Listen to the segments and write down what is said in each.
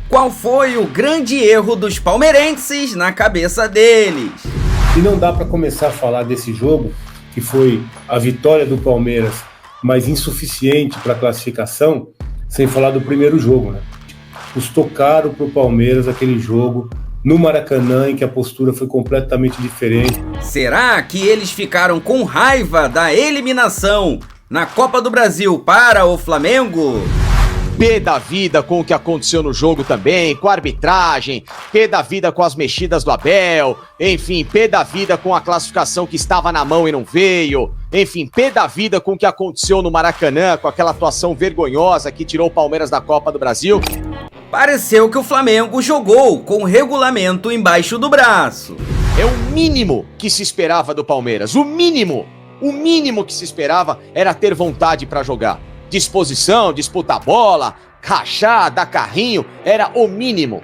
Qual foi o grande erro dos palmeirenses na cabeça deles? E não dá para começar a falar desse jogo, que foi a vitória do Palmeiras, mas insuficiente para a classificação, sem falar do primeiro jogo, né? Custou caro para o Palmeiras aquele jogo no Maracanã, em que a postura foi completamente diferente. Será que eles ficaram com raiva da eliminação na Copa do Brasil para o Flamengo? Pé da vida com o que aconteceu no jogo também, com a arbitragem, pé da vida com as mexidas do Abel, enfim, pé da vida com a classificação que estava na mão e não veio, enfim, pé da vida com o que aconteceu no Maracanã, com aquela atuação vergonhosa que tirou o Palmeiras da Copa do Brasil. Pareceu que o Flamengo jogou com o regulamento embaixo do braço. É o mínimo que se esperava do Palmeiras, o mínimo que se esperava era ter vontade para jogar. Disposição, disputar bola, rachar, dar carrinho, era o mínimo.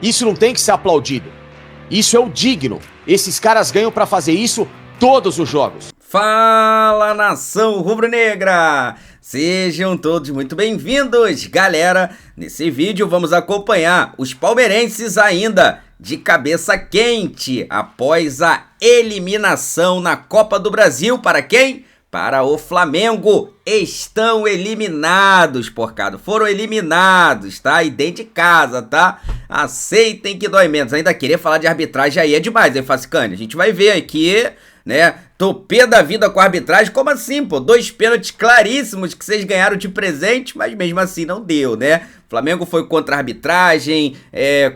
Isso não tem que ser aplaudido. Isso é o digno. Esses caras ganham pra fazer isso todos os jogos. Fala, nação rubro-negra! Sejam todos muito bem-vindos, galera! Nesse vídeo vamos acompanhar os palmeirenses ainda de cabeça quente após a eliminação na Copa do Brasil. Para quem? Para o Flamengo. Estão eliminados, porcado. Foram eliminados, tá? E dentro de casa, tá? Aceitem que dói menos. Ainda querer falar de arbitragem aí é demais, hein, Fascicane? A gente vai ver aqui, né? Tô pé da vida com a arbitragem. Como assim, pô? 2 pênaltis claríssimos que vocês ganharam de presente, mas mesmo assim não deu, né? O Flamengo foi contra a arbitragem,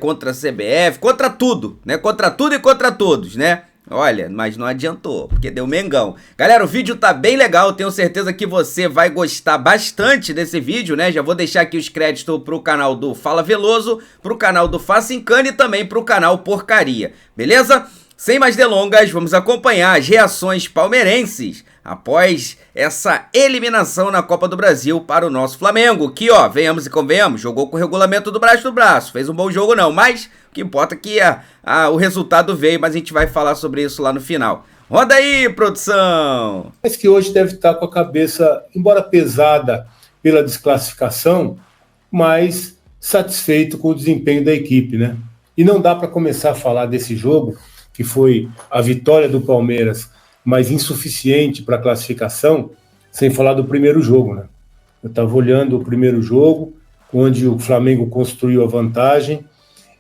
contra a CBF, contra tudo, né? Contra tudo e contra todos, né? Olha, mas não adiantou, porque deu Mengão. Galera, o vídeo tá bem legal, tenho certeza que você vai gostar bastante desse vídeo, né? Já vou deixar aqui os créditos pro canal do Fala Veloso, pro canal do Fascicane e também pro canal Porcaria, beleza? Sem mais delongas, vamos acompanhar as reações palmeirenses após essa eliminação na Copa do Brasil para o nosso Flamengo, que, ó, venhamos e convenhamos, jogou com o regulamento do braço, fez um bom jogo não, mas o que importa é que o resultado veio, mas a gente vai falar sobre isso lá no final. Roda aí, produção! Mas que hoje deve estar com a cabeça, embora pesada pela desclassificação, mas satisfeito com o desempenho da equipe, né? E não dá para começar a falar desse jogo, que foi a vitória do Palmeiras, mas insuficiente para a classificação, sem falar do primeiro jogo, né? Eu estava olhando o primeiro jogo, onde o Flamengo construiu a vantagem,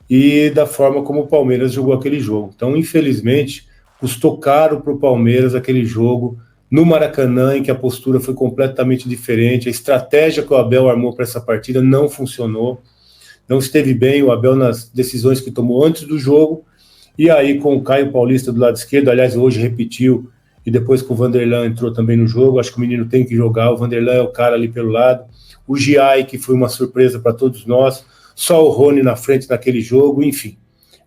e da forma como o Palmeiras jogou aquele jogo. Então, infelizmente, custou caro para o Palmeiras aquele jogo no Maracanã, em que a postura foi completamente diferente, a estratégia que o Abel armou para essa partida não funcionou, não esteve bem o Abel nas decisões que tomou antes do jogo, e aí com o Caio Paulista do lado esquerdo, aliás, hoje repetiu, e depois que o Vanderlan entrou também no jogo, acho que o menino tem que jogar, o Vanderlan é o cara ali pelo lado, o Giai, que foi uma surpresa para todos nós, só o Rony na frente naquele jogo, enfim.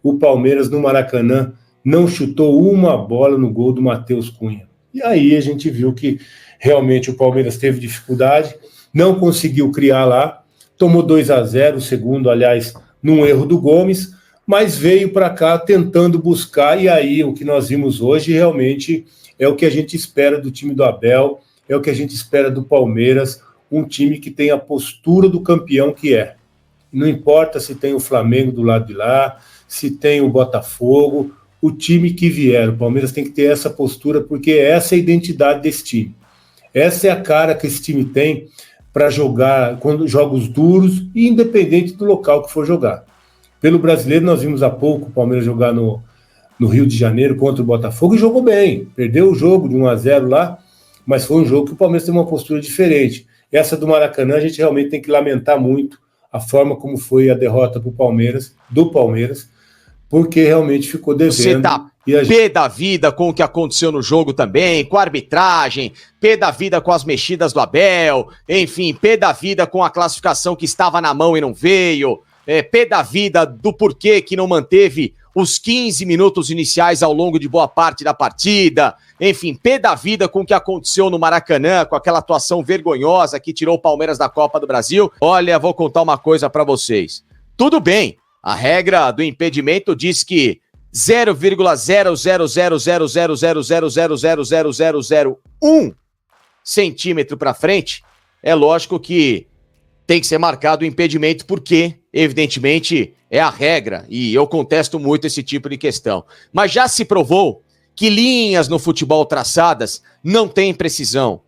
O Palmeiras no Maracanã não chutou uma bola no gol do Matheus Cunha. E aí a gente viu que realmente o Palmeiras teve dificuldade, não conseguiu criar lá, tomou 2-0, o segundo, aliás, num erro do Gomes, mas veio para cá tentando buscar, e aí o que nós vimos hoje realmente é o que a gente espera do time do Abel, é o que a gente espera do Palmeiras, um time que tem a postura do campeão que é. Não importa se tem o Flamengo do lado de lá, se tem o Botafogo, o time que vier, o Palmeiras tem que ter essa postura, porque essa é a identidade desse time. Essa é a cara que esse time tem para jogar quando jogos duros e independente do local que for jogar. Pelo Brasileiro, nós vimos há pouco o Palmeiras jogar no Rio de Janeiro contra o Botafogo e jogou bem. Perdeu o jogo de 1-0 lá, mas foi um jogo que o Palmeiras tem uma postura diferente. Essa do Maracanã, a gente realmente tem que lamentar muito a forma como foi a derrota do Palmeiras, porque realmente ficou devendo. Você tá pé da vida com o que aconteceu no jogo também, com a arbitragem, pé da vida com as mexidas do Abel, enfim, pé da vida com a classificação que estava na mão e não veio, pé da vida do porquê que não manteve os 15 minutos iniciais ao longo de boa parte da partida, enfim, pé da vida com o que aconteceu no Maracanã, com aquela atuação vergonhosa que tirou o Palmeiras da Copa do Brasil. Olha, vou contar uma coisa pra vocês. Tudo bem, a regra do impedimento diz que 0,0000000000001 centímetro pra frente, é lógico que tem que ser marcado o impedimento porque, evidentemente, é a regra e eu contesto muito esse tipo de questão. Mas já se provou que linhas no futebol traçadas não têm precisão,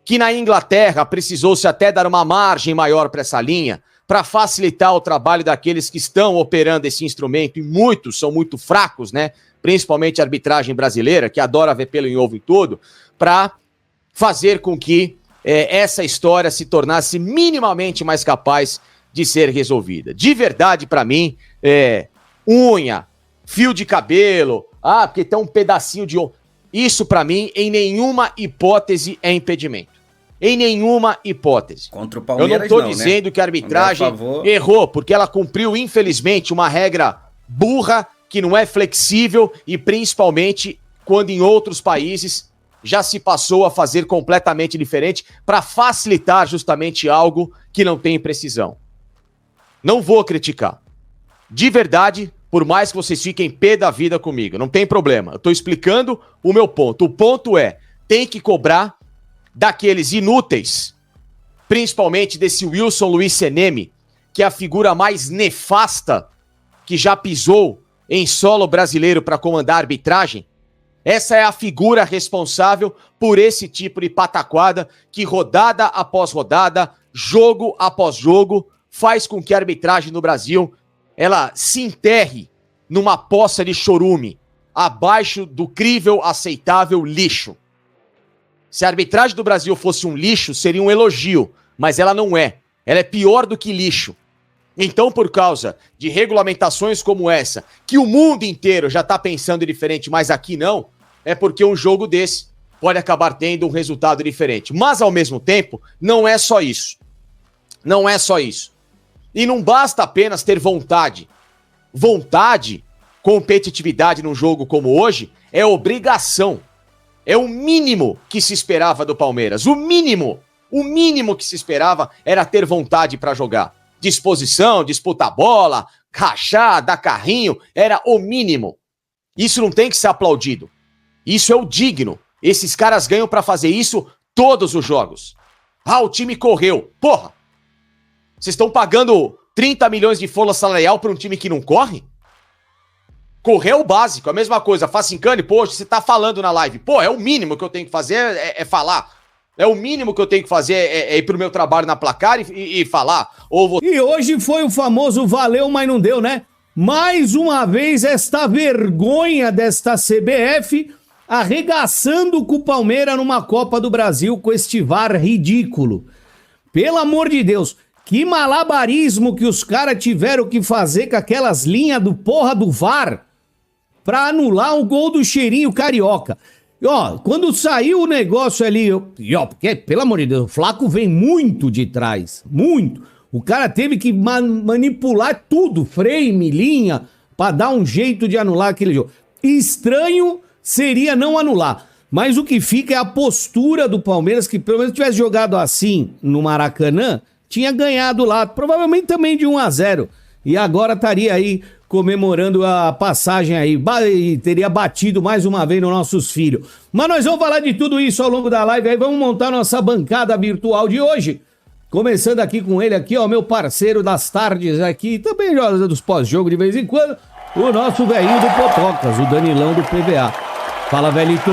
que na Inglaterra precisou-se até dar uma margem maior para essa linha, para facilitar o trabalho daqueles que estão operando esse instrumento, e muitos são muito fracos, né? Principalmente a arbitragem brasileira, que adora ver pelo em ovo e tudo, para fazer com que essa história se tornasse minimamente mais capaz de ser resolvida. De verdade, para mim, unha, fio de cabelo, porque tem um pedacinho de... Isso, para mim, em nenhuma hipótese é impedimento. Em nenhuma hipótese. Contra o Palmeiras, eu não estou dizendo, né, que a arbitragem errou, porque ela cumpriu, infelizmente, uma regra burra, que não é flexível e principalmente quando em outros países já se passou a fazer completamente diferente para facilitar justamente algo que não tem precisão. Não vou criticar. De verdade, por mais que vocês fiquem pé da vida comigo, não tem problema. Eu estou explicando o meu ponto. O ponto é, tem que cobrar daqueles inúteis, principalmente desse Wilson Luiz Seneme, que é a figura mais nefasta que já pisou em solo brasileiro para comandar a arbitragem. Essa é a figura responsável por esse tipo de pataquada que rodada após rodada, jogo após jogo, faz com que a arbitragem no Brasil ela se enterre numa poça de chorume, abaixo do crível, aceitável lixo. Se a arbitragem do Brasil fosse um lixo, seria um elogio, mas ela não é. Ela é pior do que lixo. Então, por causa de regulamentações como essa, que o mundo inteiro já está pensando diferente, mas aqui não, é porque um jogo desse pode acabar tendo um resultado diferente. Mas, ao mesmo tempo, não é só isso. Não é só isso. E não basta apenas ter vontade. Vontade, competitividade num jogo como hoje, é obrigação. É o mínimo que se esperava do Palmeiras. O mínimo que se esperava era ter vontade para jogar. Disposição, disputar bola, rachar, dar carrinho, era o mínimo. Isso não tem que ser aplaudido. Isso é o digno. Esses caras ganham para fazer isso todos os jogos. O time correu. Porra! Vocês estão pagando 30 milhões de folha salarial para um time que não corre? Correr é o básico, a mesma coisa. Facincane, poxa, você tá falando na live. Pô, é o mínimo que eu tenho que fazer é falar. É o mínimo que eu tenho que fazer é ir pro meu trabalho na Placar e falar. E hoje foi o famoso valeu, mas não deu, né? Mais uma vez esta vergonha desta CBF arregaçando com o Palmeiras numa Copa do Brasil com este VAR ridículo. Pelo amor de Deus, que malabarismo que os caras tiveram que fazer com aquelas linhas do porra do VAR pra anular o gol do Cheirinho Carioca. E, quando saiu o negócio ali, porque, pelo amor de Deus, o Flaco vem muito de trás, muito. O cara teve que manipular tudo, frame, linha, pra dar um jeito de anular aquele jogo. Estranho seria não anular, mas o que fica é a postura do Palmeiras, que pelo menos tivesse jogado assim no Maracanã, tinha ganhado lá, provavelmente também de 1-0. E agora estaria aí comemorando a passagem aí, e teria batido mais uma vez nos nossos filhos. Mas nós vamos falar de tudo isso ao longo da live, aí vamos montar nossa bancada virtual de hoje. Começando aqui com ele aqui, meu parceiro das tardes aqui, também dos pós-jogo de vez em quando, o nosso velhinho do Potocas, o Danilão do PVA. Fala, velhito,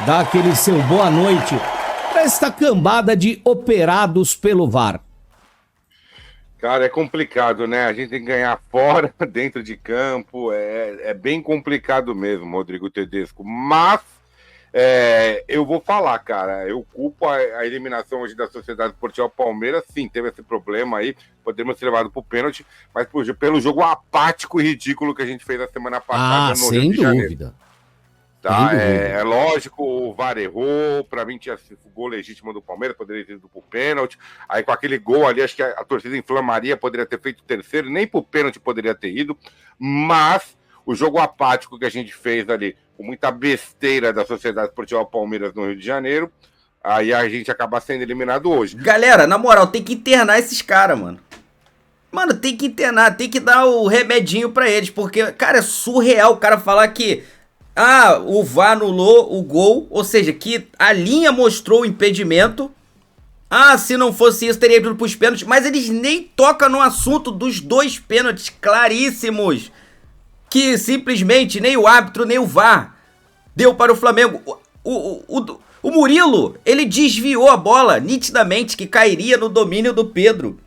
dá aquele seu boa noite para esta cambada de operados pelo VAR. Cara, é complicado, né? A gente tem que ganhar fora, dentro de campo. É bem complicado mesmo, Rodrigo Tedesco. Mas eu vou falar, cara. Eu culpo a eliminação hoje da Sociedade Esportiva Palmeiras. Sim, teve esse problema aí. Podemos ser levados pro pênalti. Mas pelo jogo apático e ridículo que a gente fez a semana passada no Rio de Janeiro. Sem dúvida. Tá, é lógico, o VAR errou, pra mim tinha sido o gol legítimo do Palmeiras, poderia ter ido pro pênalti, aí com aquele gol ali, acho que a torcida inflamaria, poderia ter feito o terceiro, nem pro pênalti poderia ter ido, mas o jogo apático que a gente fez ali, com muita besteira da Sociedade Esportiva Palmeiras no Rio de Janeiro, aí a gente acaba sendo eliminado hoje. Galera, na moral, tem que internar esses caras, mano. Mano, tem que internar, tem que dar o remedinho pra eles, porque, cara, é surreal o cara falar que o VAR anulou o gol, ou seja, que a linha mostrou o impedimento Ah, se não fosse isso, teria ido pros pênaltis. Mas eles nem tocam no assunto dos 2 pênaltis claríssimos, que simplesmente nem o árbitro, nem o VAR deu para o Flamengo. O Murilo, ele desviou a bola, nitidamente, que cairia no domínio do Pedro.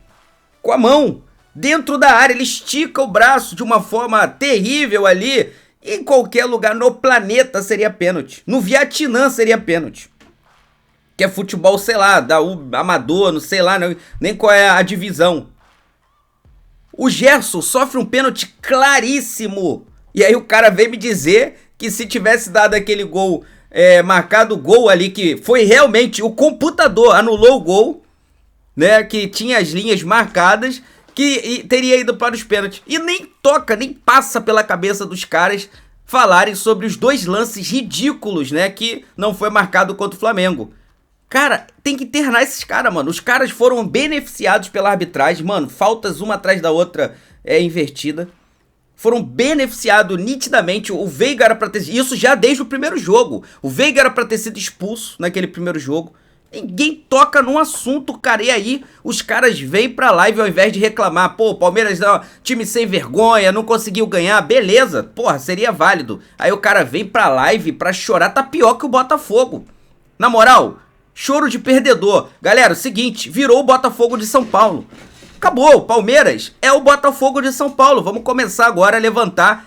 Com a mão, dentro da área, ele estica o braço de uma forma terrível ali. Em qualquer lugar no planeta seria pênalti. No Vietnã seria pênalti. Que é futebol, sei lá, amador, não sei lá, nem qual é a divisão. O Gerson sofre um pênalti claríssimo. E aí o cara veio me dizer que se tivesse dado aquele gol, marcado o gol ali, que foi realmente o computador, anulou o gol, né, que tinha as linhas marcadas, que teria ido para os pênaltis. E nem toca, nem passa pela cabeça dos caras falarem sobre os 2 lances ridículos, né, que não foi marcado contra o Flamengo. Cara, tem que internar esses caras, mano. Os caras foram beneficiados pela arbitragem, mano. Faltas uma atrás da outra invertida. Foram beneficiados nitidamente. O Veiga era pra ter... Isso já desde o primeiro jogo. O Veiga era pra ter sido expulso naquele primeiro jogo. Ninguém toca no assunto, cara. E aí, os caras vêm pra live ao invés de reclamar. Pô, o Palmeiras é um time sem vergonha, não conseguiu ganhar. Beleza, porra, seria válido. Aí o cara vem pra live pra chorar. Tá pior que o Botafogo. Na moral... Choro de perdedor. Galera, o seguinte, virou o Botafogo de São Paulo. Acabou, o Palmeiras é o Botafogo de São Paulo. Vamos começar agora a levantar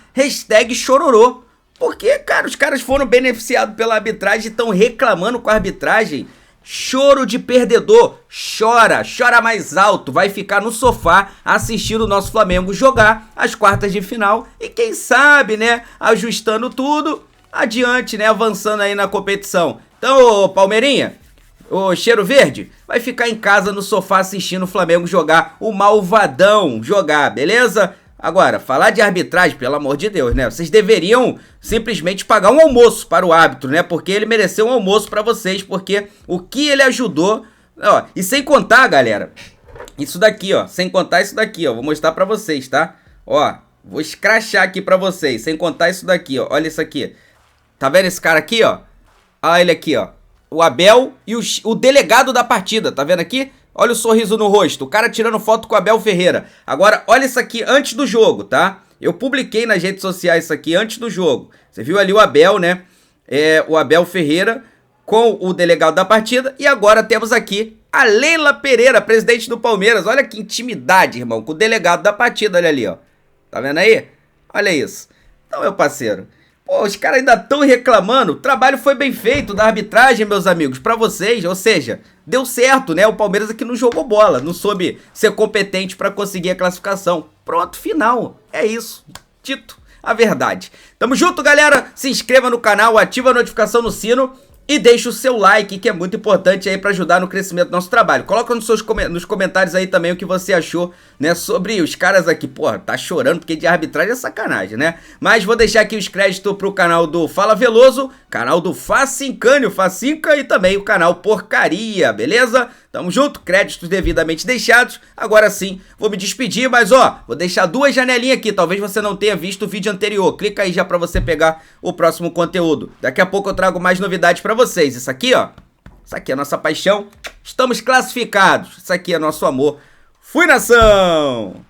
#chororô. Porque, cara, os caras foram beneficiados pela arbitragem e estão reclamando com a arbitragem. Choro de perdedor. Chora, chora mais alto. Vai ficar no sofá assistindo o nosso Flamengo jogar as quartas de final. E quem sabe, né, ajustando tudo, adiante, né, avançando aí na competição. Então, ô Palmeirinha, ô Cheiro Verde, vai ficar em casa no sofá assistindo o Flamengo jogar, o malvadão jogar, beleza? Agora, falar de arbitragem, pelo amor de Deus, né? Vocês deveriam simplesmente pagar um almoço para o árbitro, né? Porque ele mereceu um almoço para vocês, porque o que ele ajudou... Ó, e sem contar, galera, isso daqui, ó, sem contar isso daqui, ó, vou mostrar para vocês, tá? Ó, vou escrachar aqui para vocês, sem contar isso daqui, ó, olha isso aqui. Tá vendo esse cara aqui, ó? Olha ele aqui, ó. O Abel e o delegado da partida, tá vendo aqui? Olha o sorriso no rosto, o cara tirando foto com o Abel Ferreira. Agora, olha isso aqui antes do jogo, tá? Eu publiquei nas redes sociais isso aqui antes do jogo. Você viu ali o Abel, né? O Abel Ferreira com o delegado da partida. E agora temos aqui a Leila Pereira, presidente do Palmeiras. Olha que intimidade, irmão, com o delegado da partida, olha ali, ó. Tá vendo aí? Olha isso. Então, meu parceiro... Pô, os caras ainda estão reclamando. O trabalho foi bem feito da arbitragem, meus amigos, pra vocês. Ou seja, deu certo, né? O Palmeiras aqui não jogou bola, não soube ser competente pra conseguir a classificação. Pronto, final. É isso. Dito a verdade. Tamo junto, galera. Se inscreva no canal, ativa a notificação no sino e deixa o seu like, que é muito importante aí pra ajudar no crescimento do nosso trabalho. Coloca nos comentários aí também o que você achou, né, sobre os caras aqui. Porra, tá chorando porque de arbitragem é sacanagem, né? Mas vou deixar aqui os créditos pro canal do Fala Veloso, canal do Facincânio, Facinca e também o canal Porcaria, beleza? Tamo junto, créditos devidamente deixados. Agora sim, vou me despedir, mas ó, vou deixar 2 janelinhas aqui. Talvez você não tenha visto o vídeo anterior. Clica aí já pra você pegar o próximo conteúdo. Daqui a pouco eu trago mais novidades pra vocês. Isso aqui, ó, isso aqui é a nossa paixão. Estamos classificados. Isso aqui é nosso amor. Fui, nação!